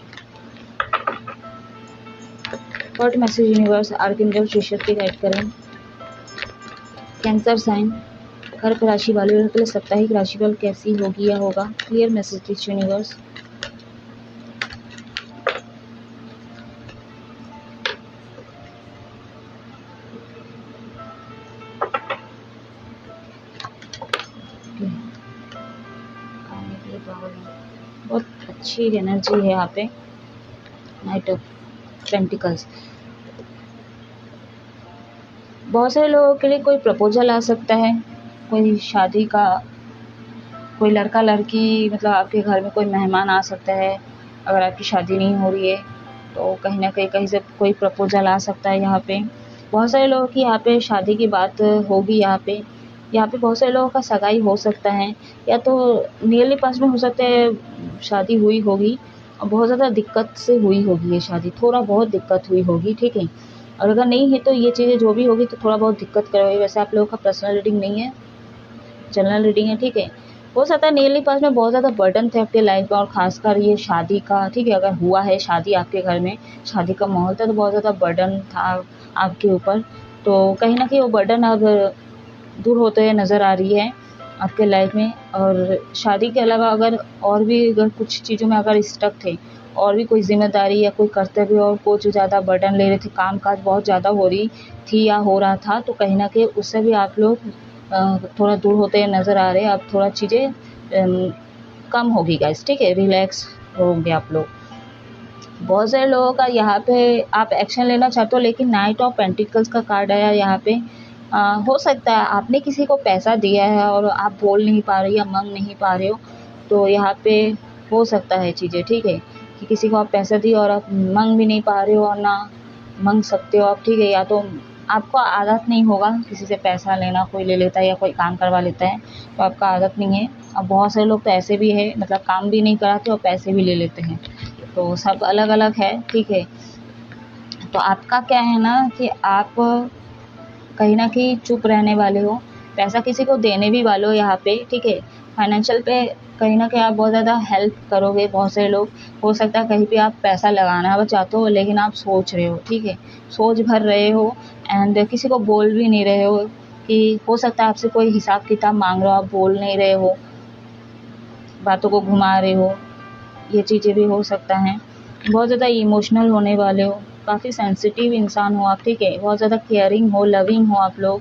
व्हाट मैसेज यूनिवर्स आर्कएंजल श्रीशक्ति गाइड करें। कैंसर साइन कर्क राशि वाले लोगों के लिए साप्ताहिक राशिफल कैसी होगी या होगा। Clear message universe. बहुत अच्छी एनर्जी है यहाँ पे। नाइट ऑफ पेंटिकल्स, बहुत सारे लोगों के लिए कोई प्रपोजल आ सकता है, कोई शादी का, कोई लड़का लड़की, मतलब आपके घर में कोई मेहमान आ सकता है अगर आपकी शादी नहीं हो रही है। तो कहीं ना कहीं से कोई प्रपोजल आ सकता है यहाँ पे। बहुत सारे लोगों की यहाँ पे शादी की बात होगी। यहाँ पे बहुत सारे लोगों का सगाई हो सकता है, या तो नियरली पास में हो सकता है शादी हुई होगी और बहुत ज़्यादा दिक्कत से हुई होगी ये शादी, थोड़ा बहुत दिक्कत हुई होगी, ठीक है। और अगर नहीं है तो ये चीज़ें जो भी होगी तो थोड़ा बहुत दिक्कत करोगी। वैसे आप लोगों का पर्सनल रीडिंग नहीं है, जनरल रीडिंग है, ठीक है। हो सकता है नियरली पास में बहुत ज़्यादा बर्डन थे आपके लाइफ में, और खासकर ये शादी का, ठीक है। अगर हुआ है शादी आपके घर में, शादी का माहौल था, तो बहुत ज़्यादा बर्डन था आपके ऊपर। तो कहीं ना कहीं वो बर्डन अब दूर होते हुए नज़र आ रही है आपके लाइफ में। और शादी के अलावा अगर और भी अगर कुछ चीज़ों में अगर स्टक थे, और भी कोई जिम्मेदारी या कोई कर्तव्य और कुछ ज़्यादा बर्डन ले रहे थे, काम काज बहुत ज़्यादा हो रही थी या हो रहा था, तो कहीं ना कहीं उससे भी आप लोग थोड़ा दूर होते नज़र आ रहे हैं। अब थोड़ा चीज़ें कम होगी गाइस, ठीक है, रिलैक्स होंगे आप लोग। बहुत सारे लोगों का यहाँ पे आप एक्शन लेना चाहते हो, लेकिन नाइट ऑफ पेंटिकल्स का कार्ड आया यहाँ पे। हो सकता है आपने किसी को पैसा दिया है और आप बोल नहीं पा रहे या मांग नहीं पा रहे हो, तो यहाँ पे हो सकता है चीज़ें, ठीक है, कि किसी को आप पैसा दिए और आप मांग भी नहीं पा रहे हो और ना मांग सकते हो आप, ठीक है। या तो आपको आदत नहीं होगा किसी से पैसा लेना, कोई ले लेता है या कोई काम करवा लेता है, तो आपका आदत नहीं है। अब बहुत सारे लोग तो ऐसे भी है, मतलब काम भी नहीं कराते और पैसे भी ले लेते हैं, तो सब अलग अलग है, ठीक है। तो आपका क्या है ना कि आप कहीं ना कहीं चुप रहने वाले हो, पैसा किसी को देने भी वाले हो यहाँ पे, ठीक है। फाइनेंशियल पे कहीं ना कहीं आप बहुत ज़्यादा हेल्प करोगे। बहुत सारे लोग, हो सकता है कहीं पे आप पैसा लगाना आप चाहते हो, लेकिन आप सोच रहे हो, ठीक है, सोच भर रहे हो, एंड किसी को बोल भी नहीं रहे हो, कि हो सकता है आपसे कोई हिसाब किताब मांग रहा हो, आप बोल नहीं रहे हो, बातों को घुमा रहे हो, ये चीज़ें भी हो सकता है। बहुत ज़्यादा इमोशनल होने वाले हो, काफ़ी सेंसिटिव इंसान हो आप, ठीक है। बहुत ज़्यादा केयरिंग हो, लविंग हो आप लोग,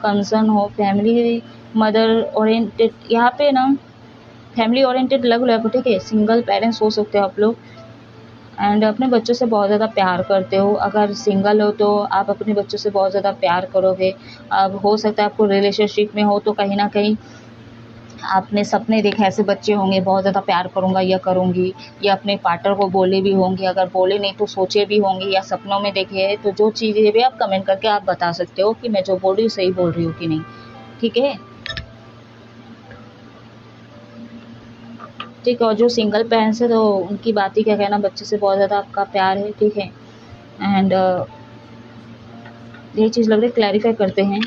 कंसर्न हो, फैमिली मदर ओरिएंटेड यहाँ पे ना, फैमिली ओरिएंटेड लग रहा है, ठीक है। सिंगल पेरेंट्स हो सकते हो आप लोग, एंड अपने बच्चों से बहुत ज़्यादा प्यार करते हो। अगर सिंगल हो तो आप अपने बच्चों से बहुत ज़्यादा प्यार करोगे। अब हो सकता है आपको रिलेशनशिप में हो तो कहीं ना कहीं आपने सपने देखे ऐसे बच्चे होंगे, बहुत ज़्यादा प्यार करूँगा या करूँगी, या अपने पार्टनर को बोले भी होंगे, अगर बोले नहीं तो सोचे भी होंगे, या सपनों में देखे है। तो जो चीज़ें भी आप कमेंट करके आप बता सकते हो कि मैं जो बोल रही हूँ सही बोल रही हूँ कि नहीं, ठीक है। ठीक है, और जो सिंगल पेरेंट्स है तो उनकी बात ही क्या कहना, बच्चे से बहुत ज़्यादा आपका प्यार है, ठीक है। एंड ये चीज़ लग रही है, क्लैरिफाई करते हैं।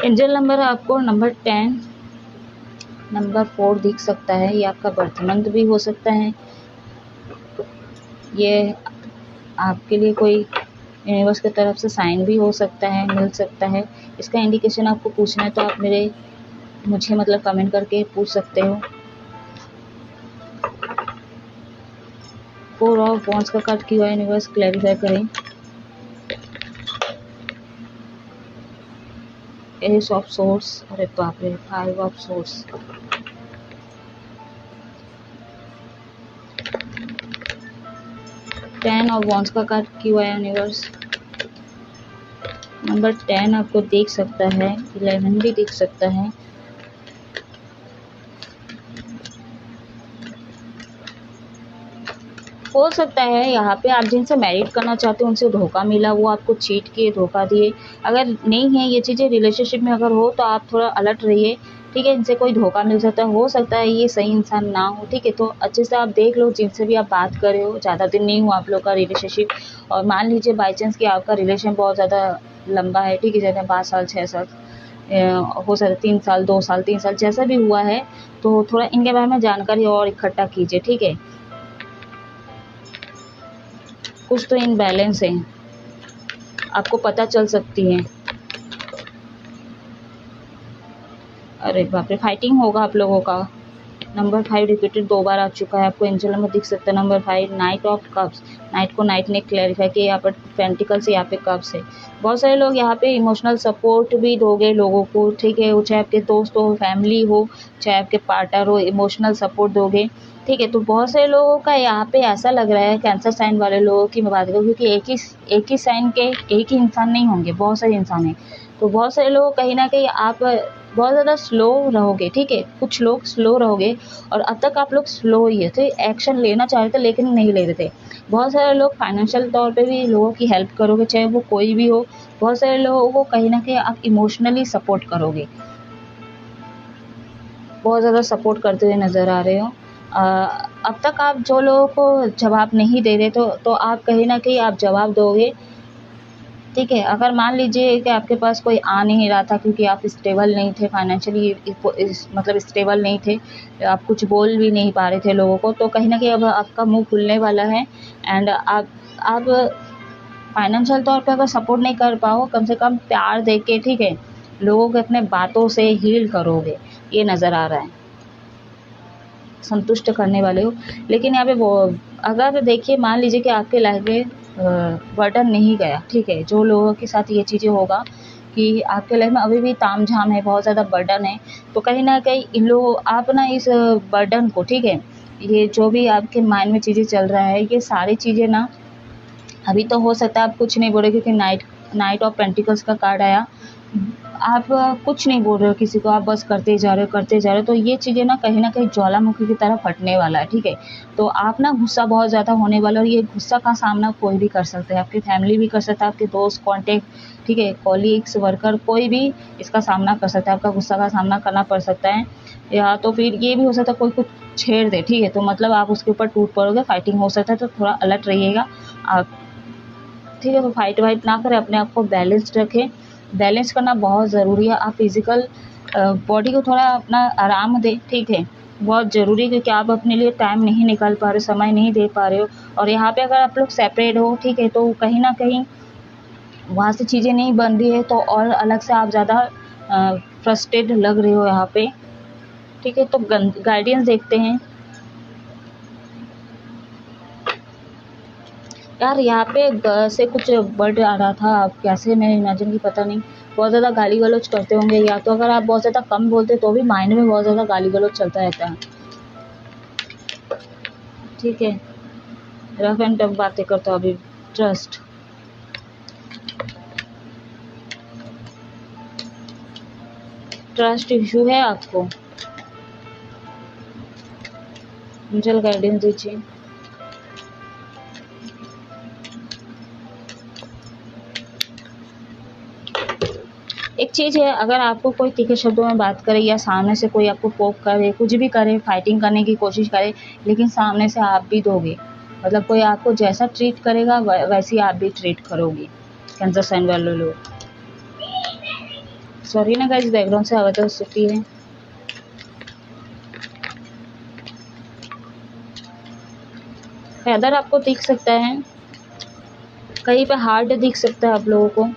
एंजल नंबर आपको नंबर 10, नंबर 4 दिख सकता है, ये आपका बर्थ मंथ भी हो सकता है, ये आपके लिए कोई यूनिवर्स की तरफ से साइन भी हो सकता है, मिल सकता है। इसका इंडिकेशन आपको पूछना है तो आप मुझे मतलब कमेंट करके पूछ सकते हो। 4 ऑफ वॉन्ड्स का कार्ड क्यों है, यूनिवर्स क्लैरिफाई करें। एस ऑफ सोर्स, अरे बाप रे, 5 ऑफ सोर्स, 10 ऑफ वॉन्ड्स का कार्ड क्यों है यूनिवर्स। नंबर 10 आपको दिख सकता है, 11 भी दिख सकता है। हो सकता है यहाँ पे आप जिनसे मैरिड करना चाहते हो उनसे धोखा मिला, वो आपको चीट किए, धोखा दिए। अगर नहीं है ये चीज़ें रिलेशनशिप में अगर हो तो आप थोड़ा अलर्ट रहिए, ठीक है। इनसे कोई धोखा मिल सकता है, हो सकता है ये सही इंसान ना हो, ठीक है। तो अच्छे से आप देख लो जिनसे भी आप बात कर रहे हो, ज़्यादा दिन नहीं हुआ आप लोग का रिलेशनशिप, और मान लीजिए बाई चांस कि आपका रिलेशन बहुत ज़्यादा लंबा है, ठीक है, जैसे 5 साल 6 साल, हो सकता है 3 साल 2 साल 3 साल, जैसा भी हुआ है, तो थोड़ा इनके बारे में जानकारी और इकट्ठा कीजिए, ठीक है। कुछ तो इनबैलेंस है, आपको पता चल सकती है। अरे बाप रे, फाइटिंग होगा आप लोगों का। नंबर 5 रिपीटेड 2 बार आ चुका है, आपको एंजल नंबर दिख सकता है number 5, night of cups. Night को नाइट ने क्लैरिफाई किया, यहाँ पर पेंटिकल से यहाँ पे कप्स है। बहुत सारे लोग यहाँ पे इमोशनल सपोर्ट भी दोगे लोगों को, ठीक है, वो चाहे आपके दोस्त हो, फैमिली हो, चाहे आपके पार्टनर हो, इमोशनल सपोर्ट दोगे, ठीक है। तो बहुत सारे लोगों का यहाँ पे ऐसा लग रहा है, कैंसर साइन वाले लोगों की मैं बात करूँ, क्योंकि एक ही साइन के एक ही इंसान नहीं होंगे, बहुत सारे इंसान हैं। तो बहुत सारे लोग कहीं न कहीं आप बहुत ज़्यादा स्लो रहोगे, ठीक है। कुछ लोग स्लो रहोगे और अब तक आप लोग स्लो ही है, तो एक्शन लेना चाह रहे थे लेकिन नहीं ले रहे थे। बहुत सारे लोग फाइनेंशियल तौर पे भी लोगों की हेल्प करोगे, चाहे वो कोई भी हो। बहुत सारे लोगों को कहीं न कहीं आप इमोशनली सपोर्ट करोगे, बहुत ज़्यादा सपोर्ट करते हुए नज़र आ रहे हो। अब तक आप जो लोगों को जवाब नहीं दे रहे तो आप कहीं न कहीं आप जवाब दोगे, ठीक है। अगर मान लीजिए कि आपके पास कोई आ नहीं रहा था क्योंकि आप स्टेबल नहीं थे फाइनेंशियली, मतलब स्टेबल नहीं थे, आप कुछ बोल भी नहीं पा रहे थे लोगों को, तो कहीं न कहीं अब आपका मुँह खुलने वाला है। एंड आप फाइनेंशियल तौर पे अगर सपोर्ट नहीं कर पाओ, कम से कम प्यार दे के, ठीक है, लोगों को अपने बातों से हील करोगे, ये नज़र आ रहा है। संतुष्ट करने वाले हो। लेकिन यहाँ पे वो अगर देखिए मान लीजिए कि आपके लाइफ में बर्डन नहीं गया, ठीक है, जो लोगों के साथ ये चीज़ें होगा कि आपके लाइफ में अभी भी तामझाम है, बहुत ज़्यादा बर्डन है, तो कहीं न कहीं इन लोग आप ना इस बर्डन को, ठीक है, ये जो भी आपके माइंड में चीज़ें चल रहा है, ये सारी चीज़ें ना अभी तो हो सकता है आप कुछ नहीं बोल रहे, क्योंकि नाइट ऑफ पेंटिकल्स का कार्ड आया। आप कुछ नहीं बोल रहे हो किसी को, आप बस करते जा रहे हो, तो ये चीज़ें ना कहीं ज्वालामुखी की तरह फटने वाला है, ठीक है। तो आप ना गुस्सा बहुत ज़्यादा होने वाला है, और ये गुस्सा का सामना कोई भी कर सकता है, आपकी फैमिली भी कर सकता है, आपके दोस्त, कॉन्टैक्ट, ठीक है, कॉलीग्स, वर्कर, कोई भी इसका सामना कर सकता है, आपका गुस्सा का सामना करना पड़ सकता है। या तो फिर ये भी हो सकता है कोई कुछ छेड़ दे, ठीक है, तो मतलब आप उसके ऊपर टूट पड़ोगे, फाइटिंग हो सकता है, तो थोड़ा अलर्ट रहिएगा आप, ठीक है। तो फाइट वाइट ना करें, अपने आप को बैलेंस्ड रखें। बैलेंस करना बहुत ज़रूरी है। आप फिज़िकल बॉडी को थोड़ा अपना आराम दें, ठीक है, बहुत ज़रूरी है, क्योंकि आप अपने लिए टाइम नहीं निकाल पा रहे हो, समय नहीं दे पा रहे हो। और यहाँ पे अगर आप लोग सेपरेट हो, ठीक है, तो कहीं न कहीं वहाँ से चीज़ें नहीं बन रही है, तो और अलग से आप ज़्यादा फ्रस्ट्रेट लग रहे हो यहाँ पे, ठीक है। तो गाइडेंस देखते हैं यार। यहाँ पे से कुछ वर्ड आ रहा था, अब कैसे मैं इमेजिन की पता नहीं, बहुत ज़्यादा गाली गलौज करते होंगे, या तो अगर आप बहुत ज़्यादा कम बोलते तो भी माइंड में बहुत ज़्यादा गाली गलौज चलता रहता है, ठीक है। रफ एंड टफ बातें करते हो अभी। ट्रस्ट इशू है आपको, एंजल गाइडेंस दीजिए। एक चीज़ है, अगर आपको कोई तीखे शब्दों में बात करे या सामने से कोई आपको पोक करे, कुछ भी करे, फाइटिंग करने की कोशिश करे, लेकिन सामने से आप भी दोगे, मतलब कोई आपको जैसा ट्रीट करेगा वैसे आप भी ट्रीट करोगे। कैंसर साइन वाले लोग, सॉरी ना गाइस, बैकग्राउंड से आवाज़ हो सकती है। फेदर आपको दिख सकता है, कहीं पे हार्ट दिख सकता है आप लोगों को,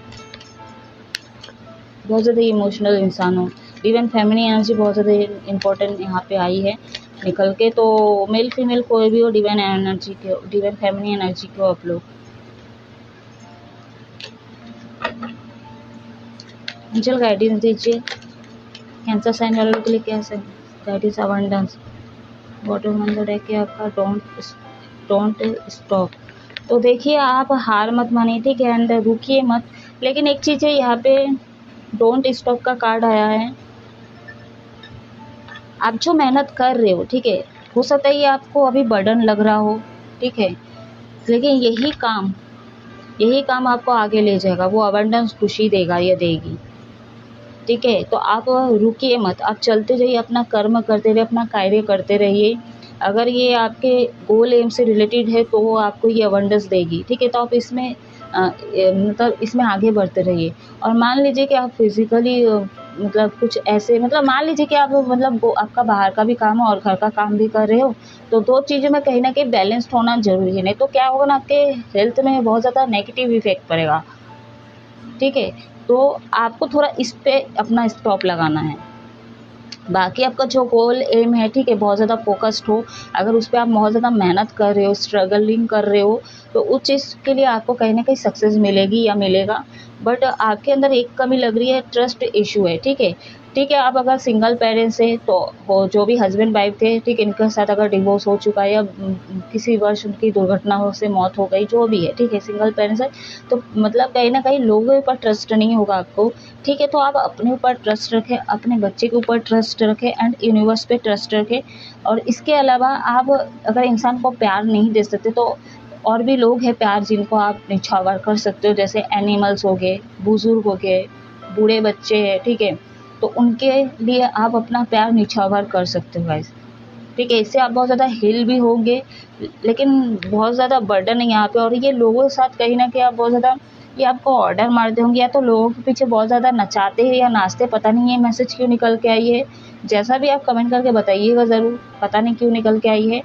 बहुत ज़्यादा इमोशनल इंसान हो। डिवाइन फेमिनिन एनर्जी बहुत ज़्यादा इम्पोर्टेंट यहाँ पे आई है निकल के, तो मेल फीमेल कोई भी हो, डिवाइन एनर्जी के, डिवाइन फेमिनिन एनर्जी के हो आप लोग। एंजल गाइडेंस दीजिए कैंसर साइन वालों के लिए, कैसे गाइडेंस अबंडेंस। बॉटम नंबर है कि आपका डोंट स्टॉप। तो देखिए आप हार मत मानिए, ठीक है, एंड रुकिए मत। लेकिन एक चीज़ है, यहाँ पे डोंट स्टॉप का कार्ड आया है। आप जो मेहनत कर रहे हो, ठीक है, हो सकता है ये आपको अभी बर्डन लग रहा हो, ठीक है, लेकिन यही काम आपको आगे ले जाएगा, वो अबंडेंस खुशी देगा, ये देगी, ठीक है। तो आप रुकिए मत, आप चलते जाइए, अपना कर्म करते रहिए, अपना कार्य करते रहिए। अगर ये आपके गोल एम से रिलेटेड है तो वो आपको ये अबंडेंस देगी, ठीक है। तो आप इसमें मतलब इसमें आगे बढ़ते रहिए। और मान लीजिए कि आप फिज़िकली मतलब कुछ ऐसे, मतलब मान लीजिए कि आप मतलब आपका बाहर का भी काम है और घर का काम भी कर रहे हो, तो दो चीज़ों में कहीं ना कहीं बैलेंस्ड होना ज़रूरी है, नहीं तो क्या होगा ना, आपके हेल्थ में बहुत ज़्यादा नेगेटिव इफेक्ट पड़ेगा, ठीक है। तो आपको थोड़ा इस पे अपना स्टॉप लगाना है। बाकी आपका जो गोल एम है, ठीक है, बहुत ज़्यादा फोकस्ड हो, अगर उस पर आप बहुत ज़्यादा मेहनत कर रहे हो, स्ट्रगलिंग कर रहे हो, तो उस चीज़ के लिए आपको कहीं ना कहीं सक्सेस मिलेगी या मिलेगा। बट आपके अंदर एक कमी लग रही है, ट्रस्ट इशू है, ठीक है। ठीक है, अब अगर सिंगल पेरेंट्स है तो वो जो भी हस्बैंड वाइफ थे, ठीक है, इनके साथ अगर डिवोर्स हो चुका है या किसी वर्ष उनकी दुर्घटना हो से मौत हो गई, जो भी है, ठीक है, सिंगल पेरेंट्स है, तो मतलब कहीं न कहीं लोगों के ऊपर ट्रस्ट नहीं होगा आपको, ठीक है, तो आप अपने ऊपर ट्रस्ट रखें, अपने बच्चे के ऊपर ट्रस्ट रखें एंड यूनिवर्स पे ट्रस्ट रखें। और इसके अलावा आप अगर इंसान को प्यार नहीं दे सकते तो और भी लोग हैं प्यार जिनको आप निछावर कर सकते हो, जैसे एनिमल्स हो गए, बुजुर्ग हो गए, बूढ़े बच्चे हैं, ठीक है, तो उनके लिए आप अपना प्यार निछावर कर सकते हो गाइस, ठीक है, इससे आप बहुत ज़्यादा हील भी होंगे, लेकिन बहुत ज़्यादा बर्डन नहीं है यहाँ पे। और ये लोगों के साथ कहीं ना कहीं आप बहुत ज़्यादा, ये आपको ऑर्डर मारते होंगे या तो लोगों के पीछे बहुत ज़्यादा नचाते हैं या नाचते, पता नहीं ये मैसेज क्यों निकल के आई है, जैसा भी आप कमेंट करके बताइएगा ज़रूर, पता नहीं क्यों निकल के आई है।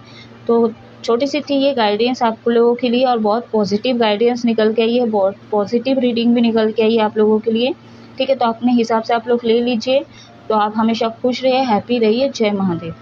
तो छोटी सी थी ये गाइडेंस आप लोगों के लिए और बहुत पॉजिटिव गाइडेंस निकल के आई है, बहुत पॉजिटिव रीडिंग भी निकल के आई है आप लोगों के लिए, ठीक है, तो अपने हिसाब से आप लोग ले लीजिए। तो आप हमेशा खुश रहिए, हैप्पी रहिए। जय महादेव।